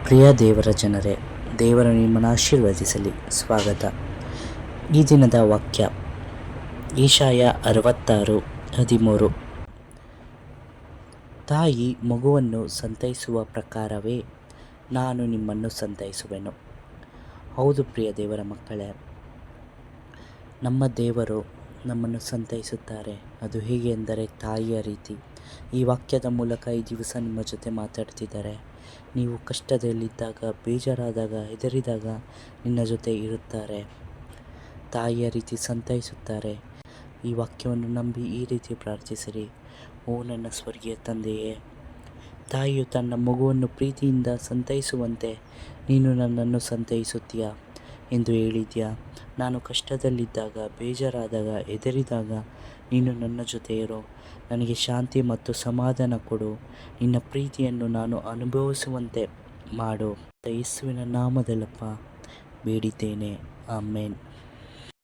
ಪ್ರಿಯ ದೇವರ ಜನರೇ, ದೇವರು ನಿಮ್ಮನ್ನು ಆಶೀರ್ವದಿಸಲಿ. ಸ್ವಾಗತ. ಈ ದಿನದ ವಾಕ್ಯ ಯೆಶಾಯ 66:13. ತಾಯಿ ಮಗುವನ್ನು ಸಂತೈಸುವ ಪ್ರಕಾರವೇ ನಾನು ನಿಮ್ಮನ್ನು ಸಂತೈಸುವೆನು. ಹೌದು ಪ್ರಿಯ ದೇವರ ಮಕ್ಕಳೇ, ನಮ್ಮ ದೇವರು ನಮ್ಮನ್ನು ಸಂತೈಸುತ್ತಾರೆ. ಅದು ಹೇಗೆ ಎಂದರೆ ತಾಯಿಯ ರೀತಿ. ಈ ವಾಕ್ಯದ ಮೂಲಕ ಈ ದಿವಸ ನಿಮ್ಮ ಜೊತೆ ಮಾತಾಡ್ತಿದ್ದಾರೆ. ನೀವು ಕಷ್ಟದಲ್ಲಿದ್ದಾಗ, ಬೇಜಾರಾದಾಗ, ಹೆದರಿದಾಗ ನಿನ್ನ ಜೊತೆ ಇರುತ್ತಾರೆ. ತಾಯಿಯ ರೀತಿ ಸಂತೈಸುತ್ತಾರೆ. ಈ ವಾಕ್ಯವನ್ನು ನಂಬಿ ಈ ರೀತಿ ಪ್ರಾರ್ಥಿಸಿರಿ. ಓ ನನ್ನ ಸ್ವರ್ಗೀಯ ತಂದೆಯೇ, ತಾಯಿಯು ತನ್ನ ಮಗುವನ್ನು ಪ್ರೀತಿಯಿಂದ ಸಂತೈಸುವಂತೆ ನೀನು ನನ್ನನ್ನು ಸಂತೈಸುತ್ತೀಯಾ ಎಂದು ಹೇಳಿದ್ಯಾ. ನಾನು ಕಷ್ಟದಲ್ಲಿದ್ದಾಗ, ಬೇಜಾರಾದಾಗ, ಹೆದರಿದಾಗ ನೀನು ನನ್ನ ಜೊತೆ ಇರು. ನನಗೆ ಶಾಂತಿ ಮತ್ತು ಸಮಾಧಾನ ಕೊಡು. ನಿನ್ನ ಪ್ರೀತಿಯನ್ನು ನಾನು ಅನುಭವಿಸುವಂತೆ ಮಾಡು. ಯೇಸುವಿನ ನಾಮದಲ್ಲಪ್ಪ ಬೇಡಿದ್ದೇನೆ. ಆಮೇನ್.